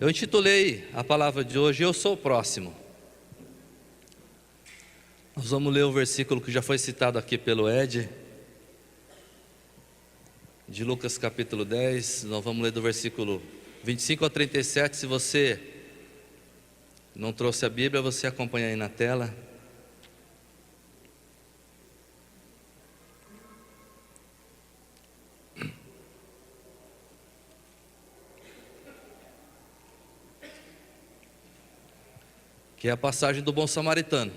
Eu intitulei a palavra de hoje, Eu Sou o Próximo. Nós vamos ler o versículo que já foi citado aqui pelo Ed, de Lucas capítulo 10, nós vamos ler do versículo 25 a 37, se você não trouxe a Bíblia, você acompanha aí na tela. Que é a passagem do bom samaritano.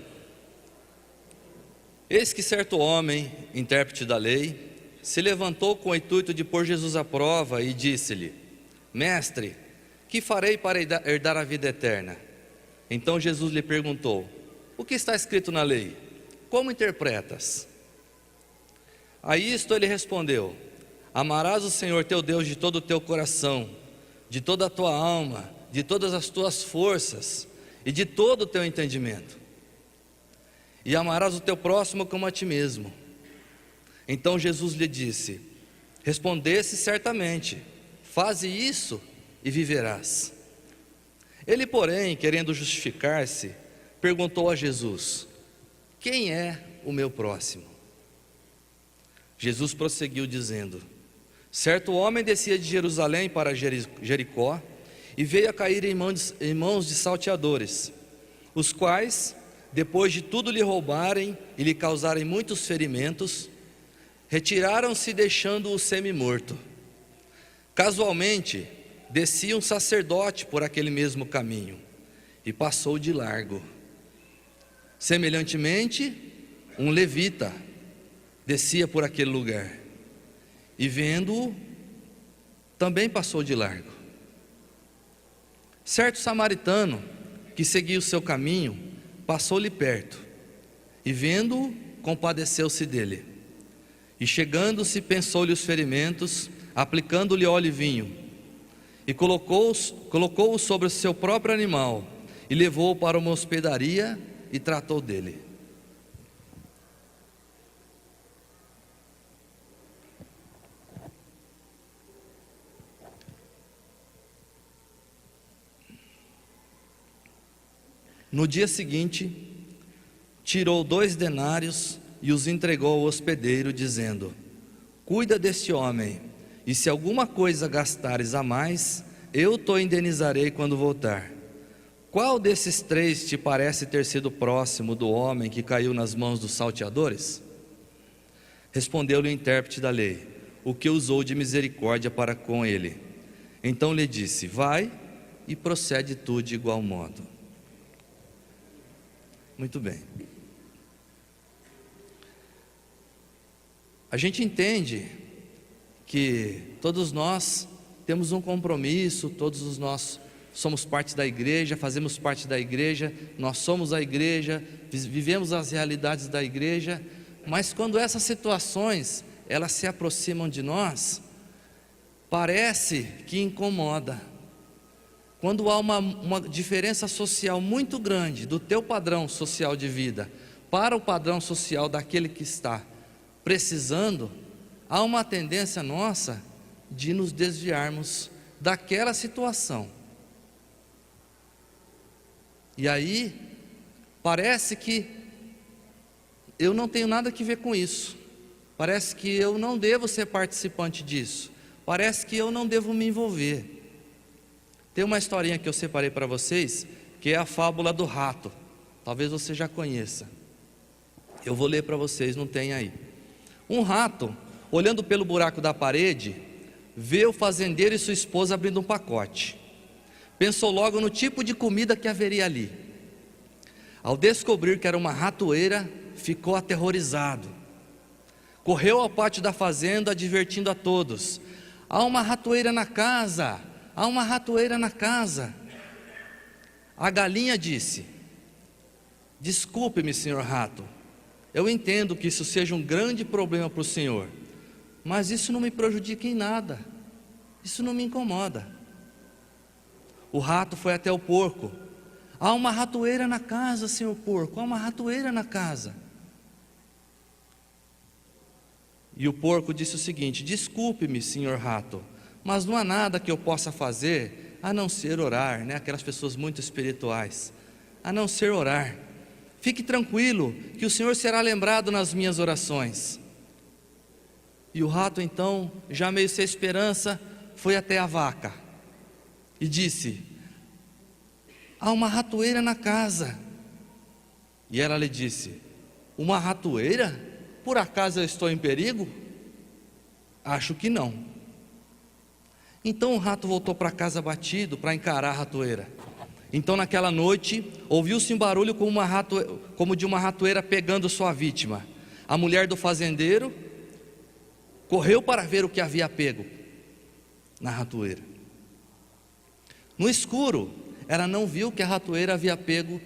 Eis que certo homem, intérprete da lei, se levantou com o intuito de pôr Jesus à prova e disse-lhe: Mestre, que farei para herdar a vida eterna? Então Jesus lhe perguntou: O que está escrito na lei? Como interpretas? A isto ele respondeu: Amarás o Senhor teu Deus de todo o teu coração, de toda a tua alma, de todas as tuas forças e de todo o teu entendimento, e amarás o teu próximo como a ti mesmo. Então Jesus lhe disse: Respondeste certamente, faze isso e viverás. Ele, porém, querendo justificar-se, perguntou a Jesus: Quem é o meu próximo? Jesus prosseguiu dizendo: Certo homem descia de Jerusalém para Jericó e veio a cair em mãos de salteadores, os quais, depois de tudo lhe roubarem e lhe causarem muitos ferimentos, retiraram-se deixando-o semi-morto. Casualmente, descia um sacerdote por aquele mesmo caminho e passou de largo. Semelhantemente, um levita descia por aquele lugar e, vendo-o, também passou de largo. Certo samaritano que seguia o seu caminho passou-lhe perto e, vendo-o, compadeceu-se dele. E chegando-se, pensou-lhe os ferimentos, aplicando-lhe óleo e vinho, e colocou-o sobre o seu próprio animal e levou-o para uma hospedaria e tratou dele. No dia seguinte, tirou 2 denários e os entregou ao hospedeiro, dizendo: Cuida deste homem, e se alguma coisa gastares a mais, eu te indenizarei quando voltar. Qual desses 3 te parece ter sido próximo do homem que caiu nas mãos dos salteadores? Respondeu-lhe o intérprete da lei: O que usou de misericórdia para com ele. Então lhe disse: Vai e procede tu de igual modo. Muito bem. A gente entende que todos nós temos um compromisso, todos nós somos parte da igreja, fazemos parte da igreja, nós somos a igreja, vivemos as realidades da igreja, mas quando essas situações, elas se aproximam de nós, parece que incomoda. Quando há uma diferença social muito grande do teu padrão social de vida para o padrão social daquele que está precisando, há uma tendência nossa de nos desviarmos daquela situação. E aí, parece que eu não tenho nada a ver com isso, parece que eu não devo ser participante disso, parece que eu não devo me envolver. Tem uma historinha que eu separei para vocês, que é a fábula do rato, talvez você já conheça. Eu vou ler para vocês, não tem aí. Um rato, olhando pelo buraco da parede, vê o fazendeiro e sua esposa abrindo um pacote. Pensou logo no tipo de comida que haveria ali. Ao descobrir que era uma ratoeira, ficou aterrorizado. Correu ao pátio da fazenda, advertindo a todos: Há uma ratoeira na casa! Há uma ratoeira na casa. A galinha disse: Desculpe-me, senhor rato, eu entendo que isso seja um grande problema para o senhor, mas isso não me prejudica em nada, isso não me incomoda. O rato foi até o porco: Há uma ratoeira na casa, senhor porco, há uma ratoeira na casa. E o porco disse o seguinte: Desculpe-me, senhor rato, mas não há nada que eu possa fazer a não ser orar, né? Aquelas pessoas muito espirituais, a não ser orar. Fique tranquilo, que o Senhor será lembrado nas minhas orações. E o rato então, já meio sem esperança, foi até a vaca e disse: há uma ratoeira na casa. E ela lhe disse: uma ratoeira? Por acaso eu estou em perigo? Acho que não. Então o rato voltou para casa abatido para encarar a ratoeira. Então naquela noite ouviu-se um barulho como de uma ratoeira pegando sua vítima. A mulher do fazendeiro correu para ver o que havia pego na ratoeira. No escuro, ela não viu que a ratoeira havia pego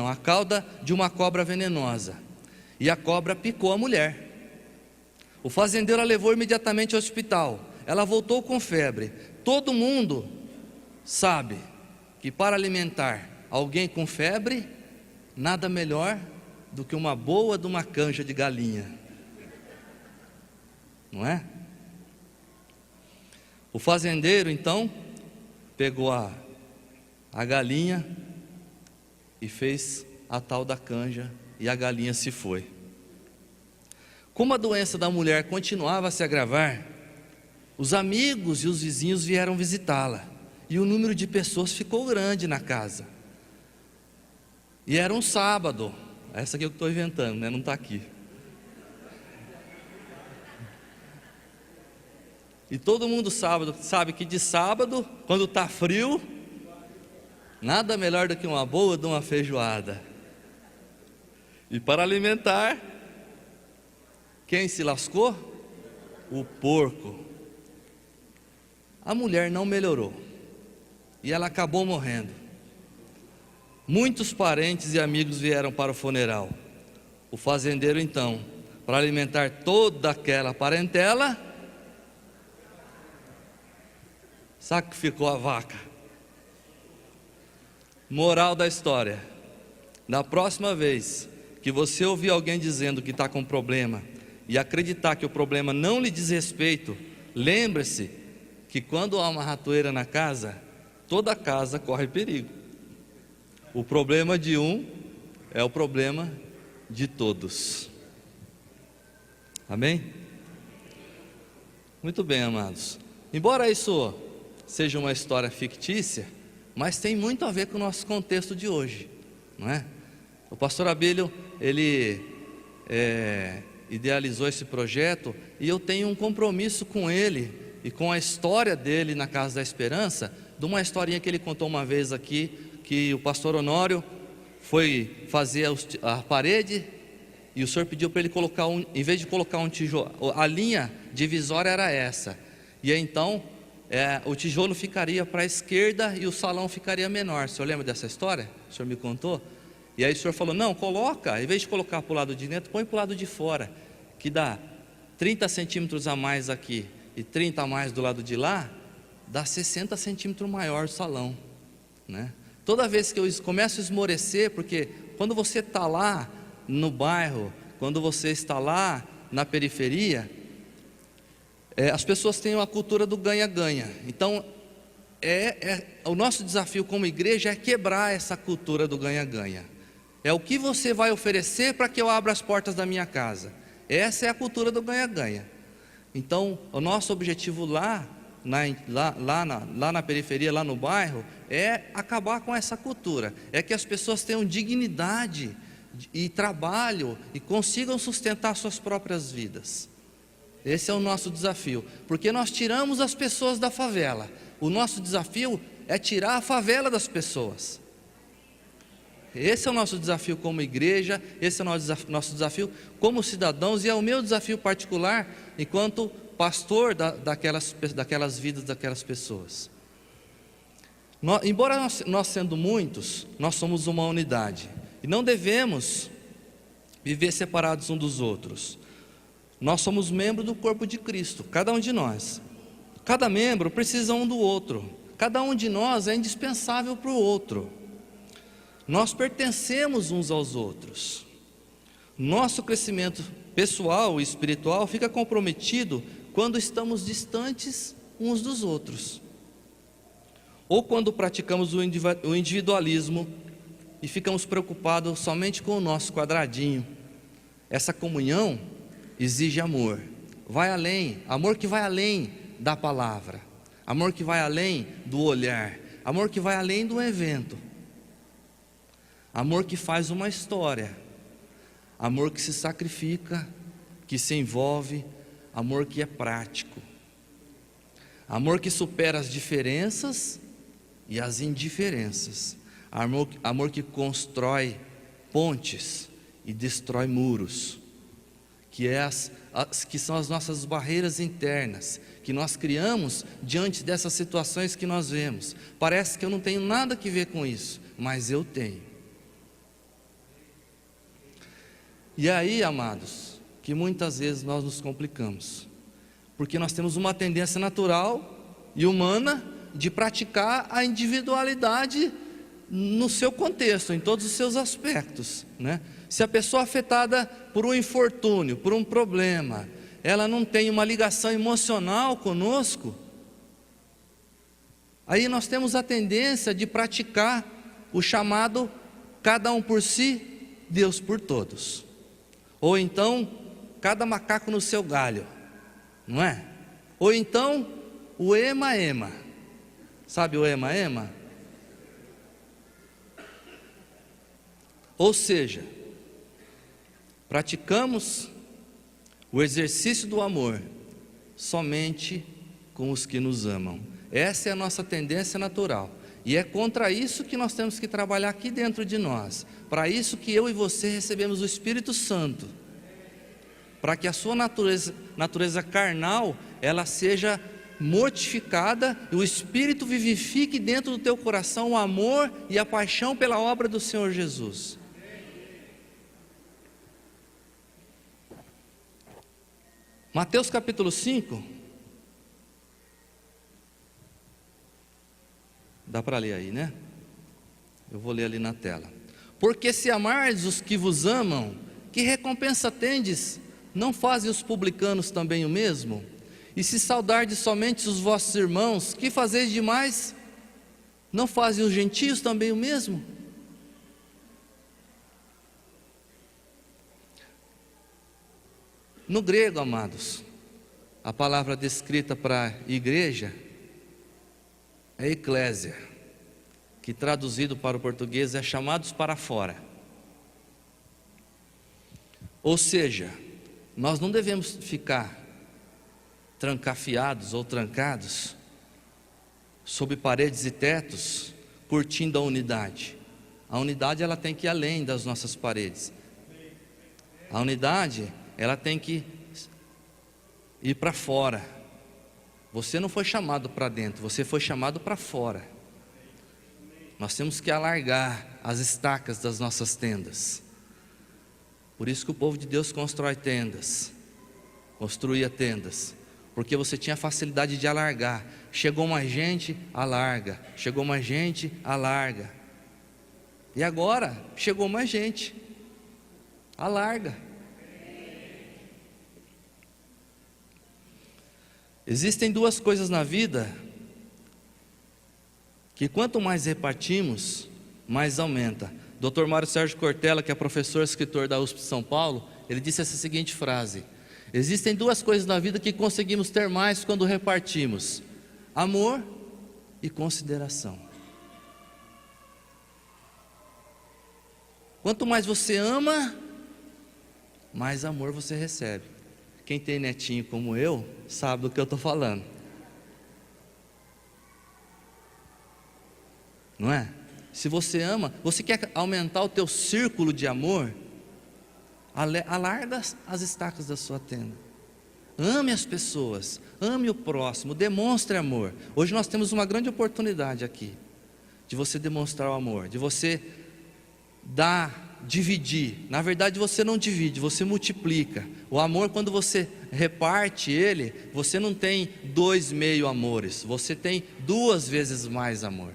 a cauda de uma cobra venenosa. E a cobra picou a mulher. O fazendeiro a levou imediatamente ao hospital. Ela voltou com febre. Todo mundo sabe que para alimentar alguém com febre, nada melhor do que uma boa de uma canja de galinha, não é? O fazendeiro então pegou a galinha e fez a tal da canja, e a galinha se foi. Como a doença da mulher continuava a se agravar, os amigos e os vizinhos vieram visitá-la, e o número de pessoas ficou grande na casa. E era um sábado. Essa aqui eu estou inventando, né? Não está aqui. E todo mundo sabe que de sábado, quando está frio, nada melhor do que uma boa de uma feijoada. E para alimentar, quem se lascou? O porco. A mulher não melhorou, e ela acabou morrendo. Muitos parentes e amigos vieram para o funeral. O fazendeiro então, para alimentar toda aquela parentela, sacrificou a vaca. Moral da história: na próxima vez que você ouvir alguém dizendo que está com problema e acreditar que o problema não lhe diz respeito, lembre-se que quando há uma ratoeira na casa, toda a casa corre perigo. O problema de um é o problema de todos. Amém? Muito bem, amados. Embora isso seja uma história fictícia, mas tem muito a ver com o nosso contexto de hoje, não é? O pastor Abílio, ele idealizou esse projeto, e eu tenho um compromisso com ele e com a história dele na Casa da Esperança, de uma historinha que ele contou uma vez aqui, que o pastor Honório foi fazer a parede, e o senhor pediu para ele colocar em vez de colocar um tijolo, a linha divisória era essa, e aí, então o tijolo ficaria para a esquerda e o salão ficaria menor. O senhor lembra dessa história? O senhor me contou? E aí o senhor falou: não, coloca, em vez de colocar para o lado de dentro, põe para o lado de fora, que dá 30 centímetros a mais aqui e 30 a mais do lado de lá, dá 60 centímetros maior o salão, né? Toda vez que eu começo a esmorecer, porque quando você está lá no bairro, quando você está lá na periferia, as pessoas têm uma cultura do ganha-ganha. Então o nosso desafio como igreja é quebrar essa cultura do ganha-ganha. É o que você vai oferecer para que eu abra as portas da minha casa. Essa é a cultura do ganha-ganha. Então o nosso objetivo lá na periferia, lá no bairro, é acabar com essa cultura, é que as pessoas tenham dignidade e trabalho e consigam sustentar suas próprias vidas. Esse é o nosso desafio, porque nós tiramos as pessoas da favela. O nosso desafio é tirar a favela das pessoas. Esse é o nosso desafio como igreja, esse é o nosso desafio como cidadãos, e é o meu desafio particular enquanto pastor daquelas vidas, daquelas pessoas. Embora nós sendo muitos, nós somos uma unidade, e não devemos viver separados uns dos outros. Nós somos membros do corpo de Cristo, cada um de nós. Cada membro precisa um do outro, cada um de nós é indispensável para o outro. Nós pertencemos uns aos outros. Nosso crescimento pessoal e espiritual fica comprometido quando estamos distantes uns dos outros. Ou quando praticamos o individualismo e ficamos preocupados somente com o nosso quadradinho. Essa comunhão exige amor, vai além, amor que vai além da palavra, amor que vai além do olhar, amor que vai além do evento, amor que faz uma história, amor que se sacrifica, que se envolve, amor que é prático, amor que supera as diferenças e as indiferenças, amor que constrói pontes e destrói muros, que são as nossas barreiras internas, que nós criamos diante dessas situações que nós vemos. Parece que eu não tenho nada que ver com isso, mas eu tenho. E aí, amados, que muitas vezes nós nos complicamos, porque nós temos uma tendência natural e humana de praticar a individualidade no seu contexto, em todos os seus aspectos, né? Se a pessoa afetada por um infortúnio, por um problema, ela não tem uma ligação emocional conosco, aí nós temos a tendência de praticar o chamado cada um por si, Deus por todos. Ou então, cada macaco no seu galho, não é? Ou então, o ema-ema. Sabe o ema-ema? Ou seja, praticamos o exercício do amor somente com os que nos amam. Essa é a nossa tendência natural. E é contra isso que nós temos que trabalhar aqui dentro de nós. Para isso que eu e você recebemos o Espírito Santo. Para que a sua natureza carnal, ela seja mortificada e o Espírito vivifique dentro do teu coração o amor e a paixão pela obra do Senhor Jesus. Mateus capítulo 5. Dá para ler aí, né? Eu vou ler ali na tela. Porque se amardes os que vos amam, que recompensa tendes? Não fazem os publicanos também o mesmo? E se saudardes somente os vossos irmãos, que fazeis demais? Não fazem os gentios também o mesmo? No grego, amados, a palavra descrita para igreja é eclésia, que traduzido para o português é chamados para fora. Ou seja, nós não devemos ficar trancafiados ou trancados sob paredes e tetos, curtindo a unidade. A unidade, ela tem que ir além das nossas paredes. A unidade, ela tem que ir para fora. Você não foi chamado para dentro, você foi chamado para fora. Nós temos que alargar as estacas das nossas tendas. Por isso que o povo de Deus constrói tendas, construía tendas, porque você tinha facilidade de alargar. Chegou mais gente, alarga. Chegou mais gente, alarga. E agora, chegou mais gente, alarga. Existem duas coisas na vida que quanto mais repartimos, mais aumenta. Dr. Mário Sérgio Cortella, que é professor e escritor da USP de São Paulo, ele disse essa seguinte frase: existem duas coisas na vida que conseguimos ter mais quando repartimos: amor e consideração. Quanto mais você ama, mais amor você recebe. Quem tem netinho como eu, sabe do que eu estou falando, não é? Se você ama, você quer aumentar o teu círculo de amor, alarga as estacas da sua tenda. Ame as pessoas, ame o próximo, demonstre amor. Hoje nós temos uma grande oportunidade aqui, de você demonstrar o amor, de você dividir. Na verdade você não divide, você multiplica. O amor, quando você reparte ele, você não tem 2 meio amores, você tem 2 vezes mais amor.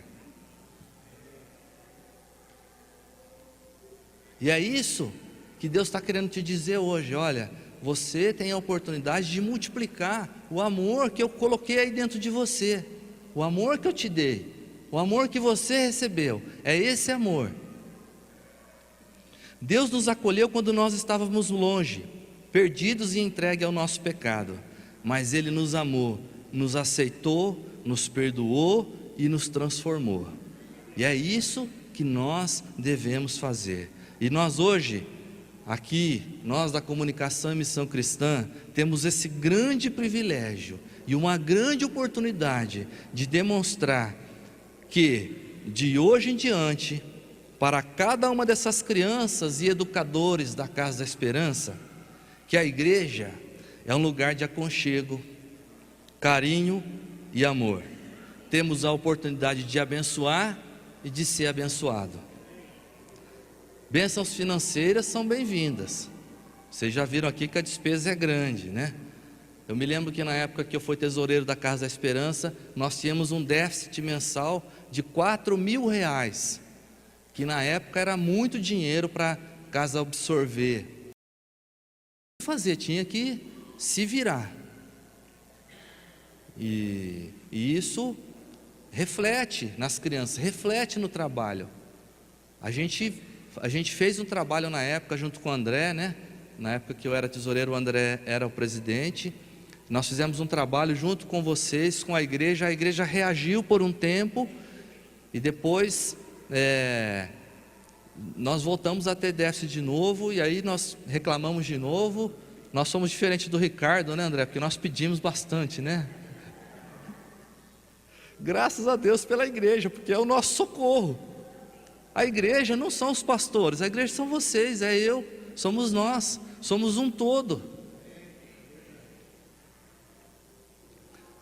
E é isso que Deus está querendo te dizer hoje. Olha, você tem a oportunidade de multiplicar o amor que eu coloquei aí dentro de você, o amor que eu te dei. O amor que você recebeu é esse amor. Deus nos acolheu quando nós estávamos longe, perdidos e entregues ao nosso pecado, mas Ele nos amou, nos aceitou, nos perdoou e nos transformou. E é isso que nós devemos fazer. E nós hoje, aqui, nós da Comunicação e Missão Cristã, temos esse grande privilégio e uma grande oportunidade de demonstrar que de hoje em diante, para cada uma dessas crianças e educadores da Casa da Esperança, que a igreja é um lugar de aconchego, carinho e amor. Temos a oportunidade de abençoar e de ser abençoado. Bênçãos financeiras são bem-vindas. Vocês já viram aqui que a despesa é grande, né? Eu me lembro que na época que eu fui tesoureiro da Casa da Esperança, nós tínhamos um déficit mensal de R$4.000, que na época era muito dinheiro para a casa absorver. Tinha que se virar. E isso reflete nas crianças, reflete no trabalho. A gente fez um trabalho na época junto com o André, né? Na época que eu era tesoureiro, o André era o presidente. Nós fizemos um trabalho junto com vocês, com a igreja reagiu por um tempo, e depois nós voltamos a ter déficit de novo, e aí nós reclamamos de novo. Nós somos diferentes do Ricardo, né, André? Porque nós pedimos bastante, né? Graças a Deus pela igreja, porque é o nosso socorro. A igreja não são os pastores, a igreja são vocês, é eu, somos nós, somos um todo.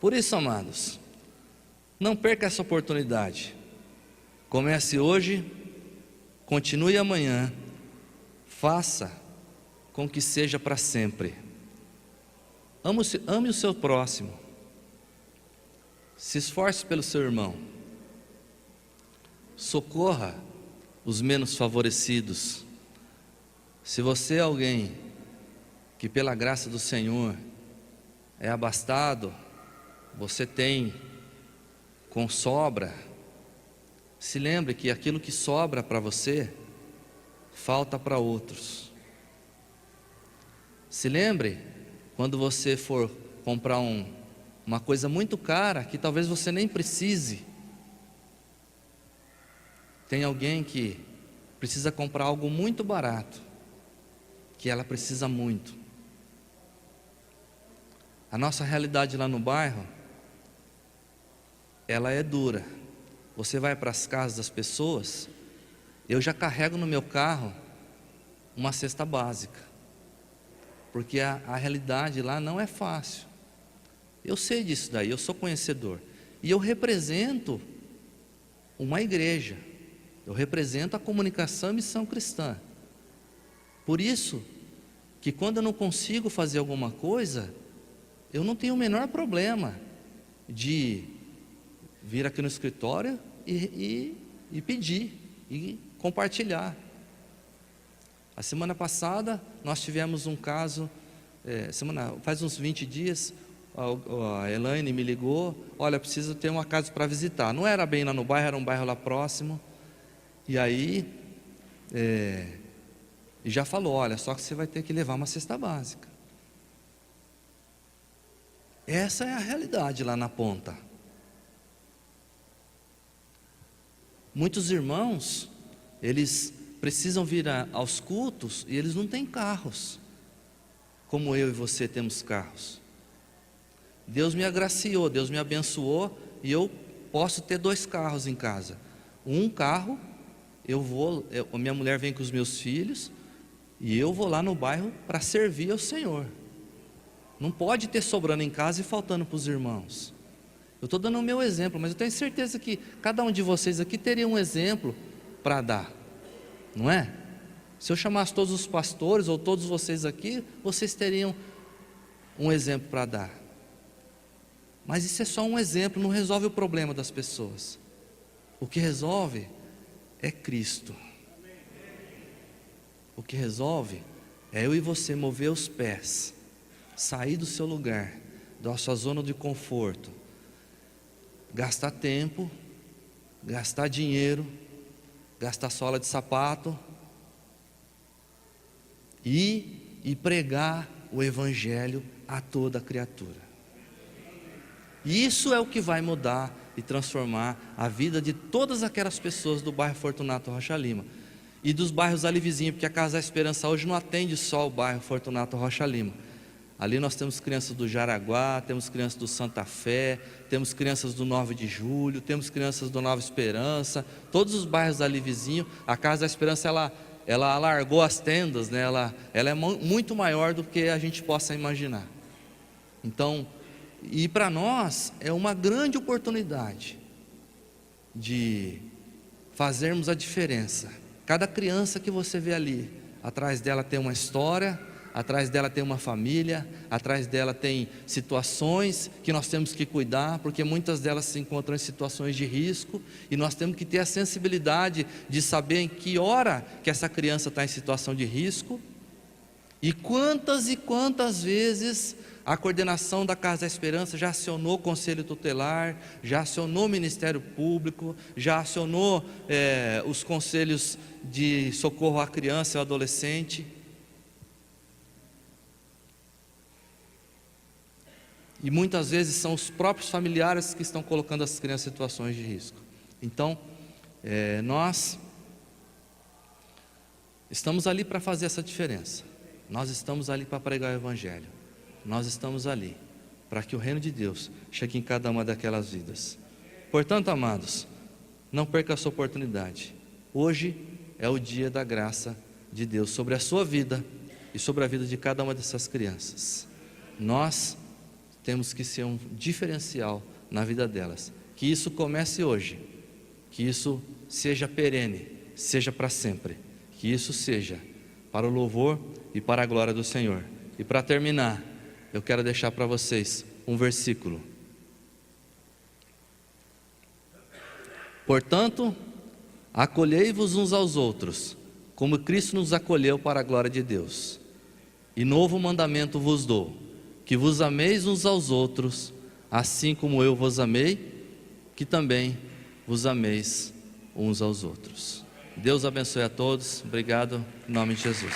Por isso, amados, não perca essa oportunidade. Comece hoje, continue amanhã, faça com que seja para sempre. Ame o seu próximo, se esforce pelo seu irmão, socorra os menos favorecidos. Se você é alguém que pela graça do Senhor é abastado, você tem com sobra, se lembre que aquilo que sobra para você, falta para outros. Se lembre, quando você for comprar uma coisa muito cara, que talvez você nem precise, tem alguém que precisa comprar algo muito barato, que ela precisa muito. A nossa realidade lá no bairro, ela é dura. Você vai para as casas das pessoas, eu já carrego no meu carro uma cesta básica, porque a realidade lá não é fácil. Eu sei disso daí, eu sou conhecedor, e eu represento uma igreja, eu represento a Comunicação e Missão Cristã. Por isso que quando eu não consigo fazer alguma coisa, eu não tenho o menor problema de vir aqui no escritório e pedir e compartilhar. A semana passada nós tivemos um caso, faz uns 20 dias, a Elaine me ligou: olha, preciso ter uma casa para visitar. Não era bem lá no bairro, era um bairro lá próximo. E aí e já falou: olha, só que você vai ter que levar uma cesta básica. Essa é a realidade lá na ponta. Muitos irmãos, eles precisam vir aos cultos e eles não têm carros, como eu e você temos carros. Deus me agraciou, Deus me abençoou, e eu posso ter 2 carros em casa. Um carro, minha mulher vem com os meus filhos, e eu vou lá no bairro para servir ao Senhor. Não pode ter sobrando em casa e faltando para os irmãos. Eu estou dando o meu exemplo, mas eu tenho certeza que cada um de vocês aqui teria um exemplo para dar, não é? Se eu chamasse todos os pastores ou todos vocês aqui, vocês teriam um exemplo para dar. Mas isso é só um exemplo, não resolve o problema das pessoas. O que resolve é Cristo. O que resolve é eu e você mover os pés, sair do seu lugar, da sua zona de conforto, gastar tempo gastar dinheiro, gastar sola de sapato e pregar o Evangelho a toda criatura. Isso é o que vai mudar e transformar a vida de todas aquelas pessoas do bairro Fortunato Rocha Lima e dos bairros ali vizinhos, porque a Casa da Esperança hoje não atende só o bairro Fortunato Rocha Lima. Ali nós temos crianças do Jaraguá, temos crianças do Santa Fé, temos crianças do 9 de Julho, temos crianças do Nova Esperança, todos os bairros ali vizinhos. A Casa da Esperança, ela alargou as tendas, né? ela é muito maior do que a gente possa imaginar. Então, e para nós é uma grande oportunidade de fazermos a diferença. Cada criança que você vê ali, atrás dela tem uma história, atrás dela tem uma família, atrás dela tem situações que nós temos que cuidar, porque muitas delas se encontram em situações de risco, e nós temos que ter a sensibilidade de saber em que hora que essa criança está em situação de risco, e quantas vezes a coordenação da Casa da Esperança já acionou o Conselho Tutelar, já acionou o Ministério Público, já acionou os conselhos de socorro à criança e ao adolescente. E muitas vezes são os próprios familiares que estão colocando as crianças em situações de risco. Então, nós estamos ali para fazer essa diferença. Nós estamos ali para pregar o Evangelho. Nós estamos ali para que o reino de Deus chegue em cada uma daquelas vidas. Portanto, amados, não perca essa oportunidade. Hoje é o dia da graça de Deus sobre a sua vida e sobre a vida de cada uma dessas crianças. Nós temos que ser um diferencial na vida delas. Que isso comece hoje, que isso seja perene, seja para sempre, que isso seja para o louvor e para a glória do Senhor. E para terminar, eu quero deixar para vocês um versículo. Portanto, acolhei-vos uns aos outros, como Cristo nos acolheu para a glória de Deus. E novo mandamento vos dou, que vos ameis uns aos outros, assim como eu vos amei, que também vos ameis uns aos outros. Deus abençoe a todos. Obrigado, em nome de Jesus.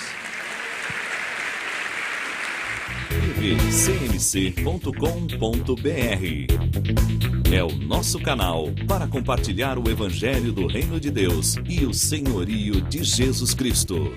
cmc.com.br é o nosso canal para compartilhar o Evangelho do Reino de Deus e o senhorio de Jesus Cristo.